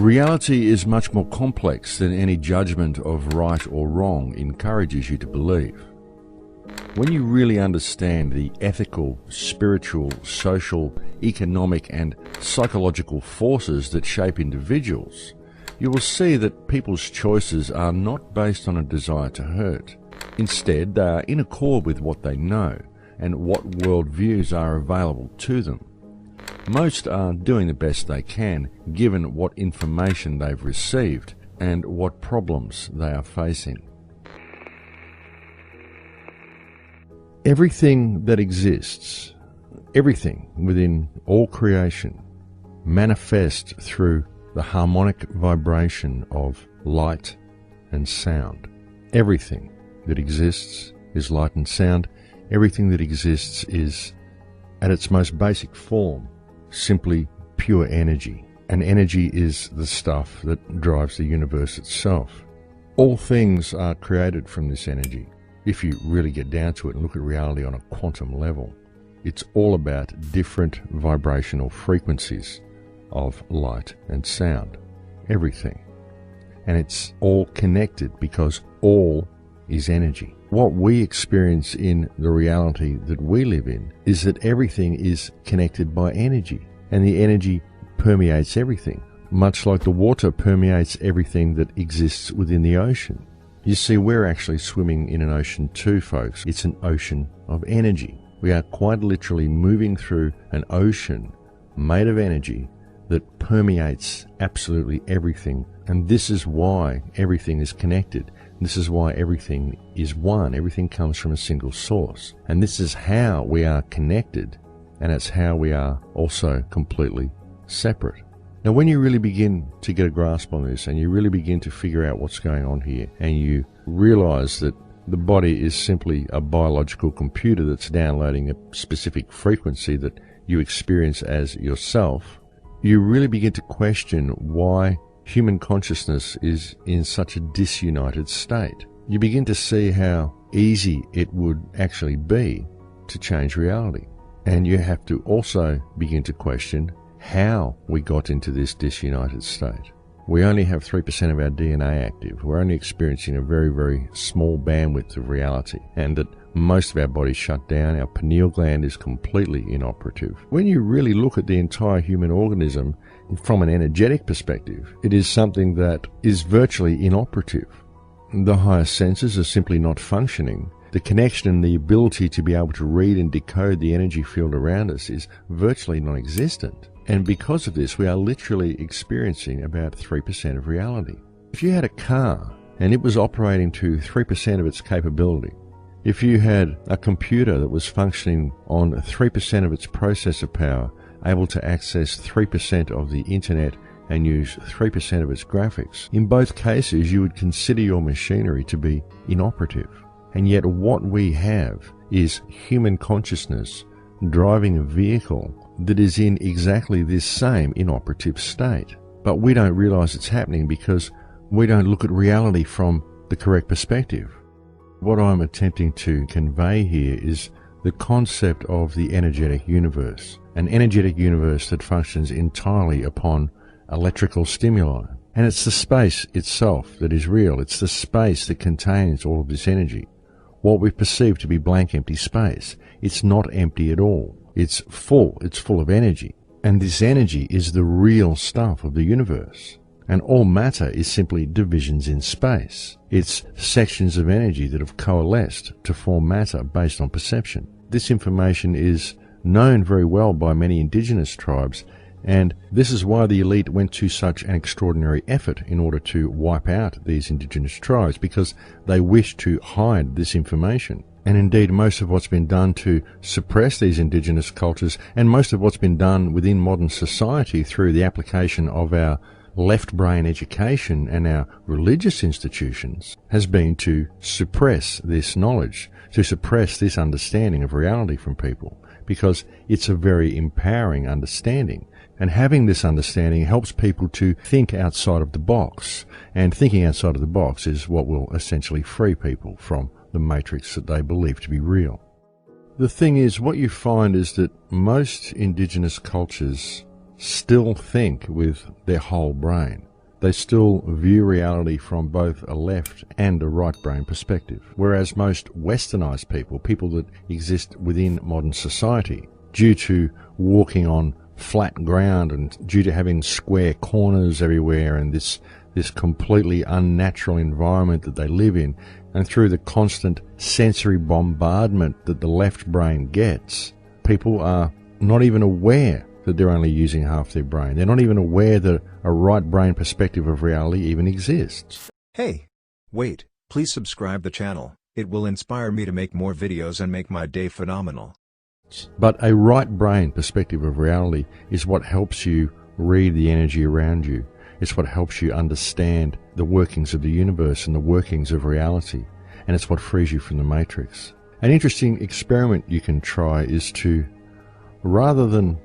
Reality is much more complex than any judgment of right or wrong encourages you to believe. When you really understand the ethical, spiritual, social, economic and psychological forces that shape individuals, you will see that people's choices are not based on a desire to hurt. Instead, they are in accord with what they know and what worldviews are available to them. Most are doing the best they can, given what information they've received and what problems they are facing. Everything that exists, everything within all creation, manifests through the harmonic vibration of light and sound. Everything that exists is light and sound. Everything that exists is, at its most basic form, simply pure energy. And energy is the stuff that drives the universe itself. All things are created from this energy. If you really get down to it and look at reality on a quantum level, it's all about different vibrational frequencies of light and sound. Everything. And it's all connected because all is energy. What we experience in the reality that we live in is that everything is connected by energy, and the energy permeates everything, much like the water permeates everything that exists within the ocean. You see, we're actually swimming in an ocean too, folks. It's an ocean of energy. We are quite literally moving through an ocean made of energy that permeates absolutely everything, and this is why everything is connected. This is why everything is one. Everything comes from a single source. And this is how we are connected, and it's how we are also completely separate. Now, when you really begin to get a grasp on this, and you really begin to figure out what's going on here, and you realize that the body is simply a biological computer that's downloading a specific frequency that you experience as yourself, you really begin to question why human consciousness is in such a disunited state. You begin to see how easy it would actually be to change reality. And you have to also begin to question how we got into this disunited state. We only have 3% of our DNA active. We're only experiencing a very, very small bandwidth of reality, and that most of our bodies shut down. Our pineal gland is completely inoperative. When you really look at the entire human organism from an energetic perspective, it is something that is virtually inoperative. The higher senses are simply not functioning. The connection and the ability to be able to read and decode the energy field around us is virtually non-existent. And because of this, we are literally experiencing about 3% of reality. If you had a car and it was operating to 3% of its capability, if you had a computer that was functioning on 3% of its processor power, able to access 3% of the internet and use 3% of its graphics, in both cases you would consider your machinery to be inoperative. And yet what we have is human consciousness driving a vehicle that is in exactly this same inoperative state. But we don't realize it's happening because we don't look at reality from the correct perspective. What I'm attempting to convey here is the concept of the energetic universe, an energetic universe that functions entirely upon electrical stimuli. And it's the space itself that is real. It's the space that contains all of this energy. What we perceive to be blank, empty space, it's not empty at all. It's full of energy. And this energy is the real stuff of the universe. And all matter is simply divisions in space. It's sections of energy that have coalesced to form matter based on perception. This information is known very well by many indigenous tribes, and this is why the elite went to such an extraordinary effort in order to wipe out these indigenous tribes, because they wished to hide this information. And indeed, most of what's been done to suppress these indigenous cultures, and most of what's been done within modern society through the application of our left brain education and our religious institutions, has been to suppress this knowledge, to suppress this understanding of reality from people, because it's a very empowering understanding. And having this understanding helps people to think outside of the box. And thinking outside of the box is what will essentially free people from the matrix that they believe to be real. The thing is, what you find is that most indigenous cultures still think with their whole brain. They still view reality from both a left and a right brain perspective. Whereas most westernized people, people that exist within modern society, due to walking on flat ground and due to having square corners everywhere and this completely unnatural environment that they live in, and through the constant sensory bombardment that the left brain gets, people are not even aware that they're only using half their brain. They're not even aware that a right brain perspective of reality even exists. Hey, wait, please subscribe the channel. It will inspire me to make more videos and make my day phenomenal. But a right brain perspective of reality is what helps you read the energy around you. It's what helps you understand the workings of the universe and the workings of reality. And it's what frees you from the matrix. An interesting experiment you can try is to, rather than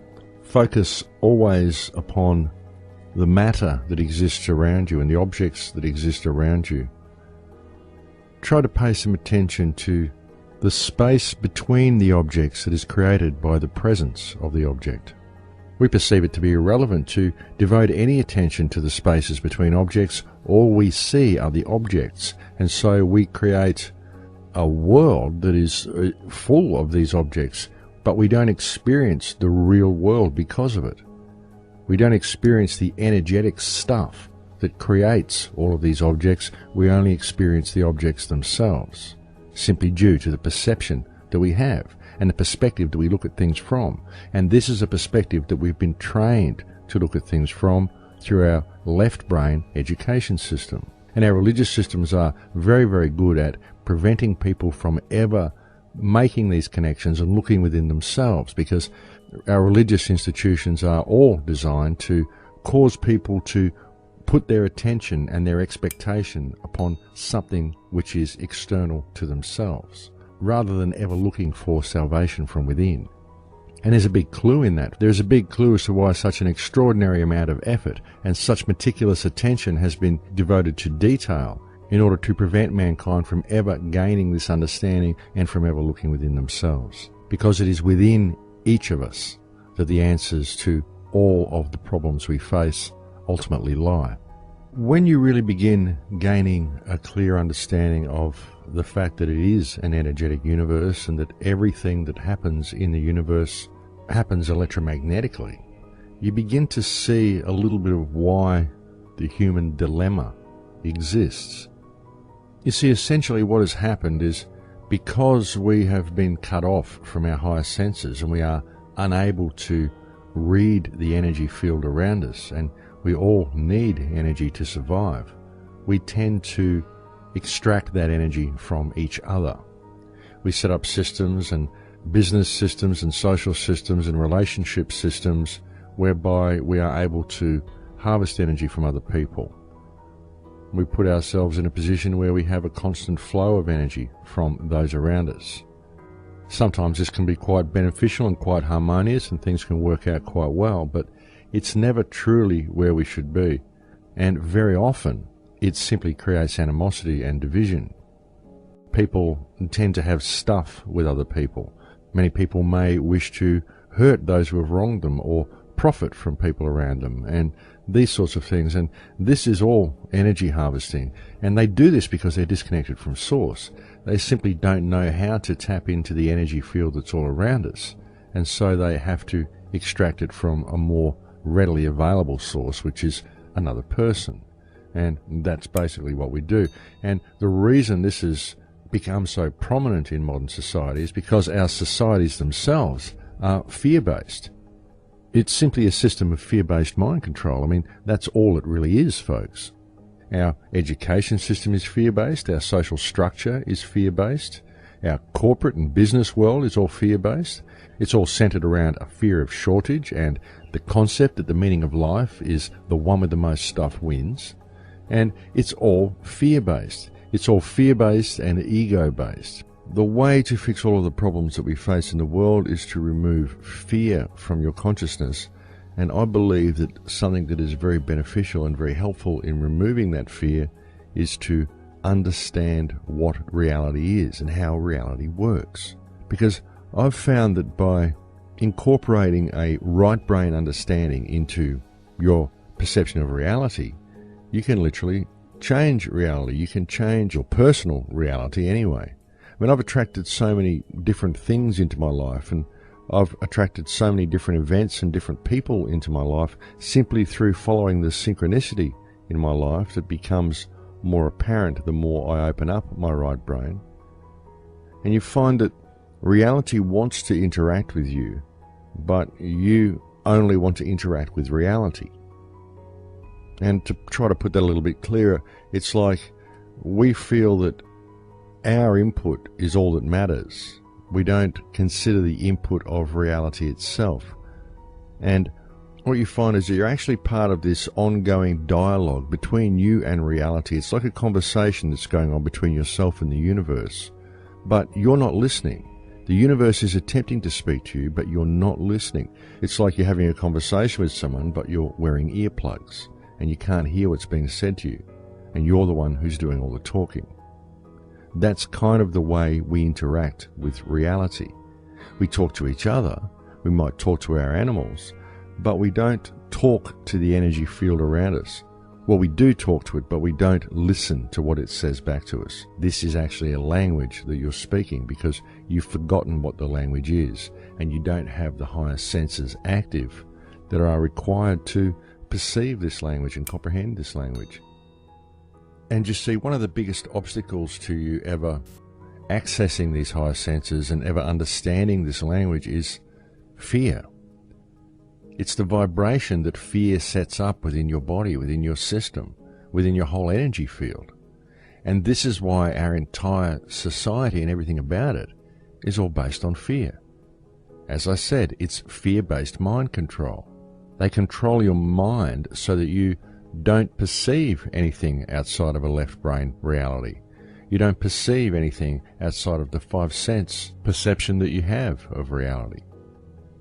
focus always upon the matter that exists around you and the objects that exist around you, try to pay some attention to the space between the objects that is created by the presence of the object. We perceive it to be irrelevant to devote any attention to the spaces between objects. All we see are the objects, and so we create a world that is full of these objects, but we don't experience the real world because of it. We don't experience the energetic stuff that creates all of these objects. We only experience the objects themselves, simply due to the perception that we have and the perspective that we look at things from. And this is a perspective that we've been trained to look at things from through our left brain education system. And our religious systems are very, very good at preventing people from ever making these connections and looking within themselves, because our religious institutions are all designed to cause people to put their attention and their expectation upon something which is external to themselves, rather than ever looking for salvation from within. And there's a big clue in that. There's a big clue as to why such an extraordinary amount of effort and such meticulous attention has been devoted to detail in order to prevent mankind from ever gaining this understanding and from ever looking within themselves. Because it is within each of us that the answers to all of the problems we face ultimately lie. When you really begin gaining a clear understanding of the fact that it is an energetic universe and that everything that happens in the universe happens electromagnetically, you begin to see a little bit of why the human dilemma exists. You see, essentially what has happened is, because we have been cut off from our higher senses and we are unable to read the energy field around us, and we all need energy to survive, we tend to extract that energy from each other. We set up systems and business systems and social systems and relationship systems whereby we are able to harvest energy from other people. We put ourselves in a position where we have a constant flow of energy from those around us. Sometimes this can be quite beneficial and quite harmonious, and things can work out quite well, but it's never truly where we should be. And very often, it simply creates animosity and division. People tend to have stuff with other people. Many people may wish to hurt those who have wronged them or profit from people around them, and these sorts of things. And this is all energy harvesting. And they do this because they're disconnected from source. They simply don't know how to tap into the energy field that's all around us. And so they have to extract it from a more readily available source, which is another person. And that's basically what we do. And the reason this has become so prominent in modern society is because our societies themselves are fear-based. It's simply a system of fear-based mind control. I mean, that's all it really is, folks. Our education system is fear-based. Our social structure is fear-based. Our corporate and business world is all fear-based. It's all centered around a fear of shortage and the concept that the meaning of life is the one with the most stuff wins. And it's all fear-based. It's all fear-based and ego-based. The way to fix all of the problems that we face in the world is to remove fear from your consciousness. And I believe that something that is very beneficial and very helpful in removing that fear is to understand what reality is and how reality works. Because I've found that by incorporating a right brain understanding into your perception of reality, you can literally change reality. You can change your personal reality anyway. I mean, I've attracted so many different things into my life, and I've attracted so many different events and different people into my life simply through following the synchronicity in my life that becomes more apparent the more I open up my right brain. And you find that reality wants to interact with you, but you only want to interact with reality. And to try to put that a little bit clearer, it's like we feel that our input is all that matters. We don't consider the input of reality itself. And what you find is that you're actually part of this ongoing dialogue between you and reality. It's like a conversation that's going on between yourself and the universe, but you're not listening. The universe is attempting to speak to you, but you're not listening. It's like you're having a conversation with someone, but you're wearing earplugs, and you can't hear what's being said to you, and you're the one who's doing all the talking. That's kind of the way we interact with reality. We talk to each other, we might talk to our animals, but we don't talk to the energy field around us. Well, we do talk to it, but we don't listen to what it says back to us. This is actually a language that you're speaking because you've forgotten what the language is, and you don't have the higher senses active that are required to perceive this language and comprehend this language. And you see, one of the biggest obstacles to you ever accessing these higher senses and ever understanding this language is fear. It's the vibration that fear sets up within your body, within your system, within your whole energy field. And this is why our entire society and everything about it is all based on fear. As I said, it's fear-based mind control. They control your mind so that you don't perceive anything outside of a left brain reality. You don't perceive anything outside of the 5 sense perception that you have of reality.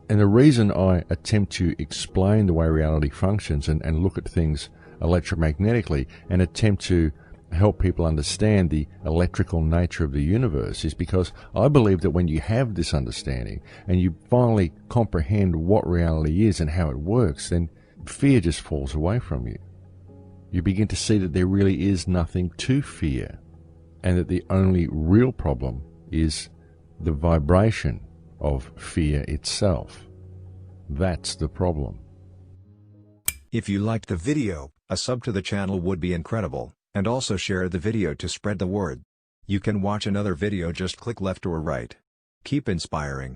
And the reason I attempt to explain the way reality functions and look at things electromagnetically and attempt to help people understand the electrical nature of the universe is because I believe that when you have this understanding and you finally comprehend what reality is and how it works, then fear just falls away from you. You begin to see that there really is nothing to fear, and that the only real problem is the vibration of fear itself. That's the problem. If you liked the video, a sub to the channel would be incredible, and also share the video to spread the word. You can watch another video, just click left or right. Keep inspiring.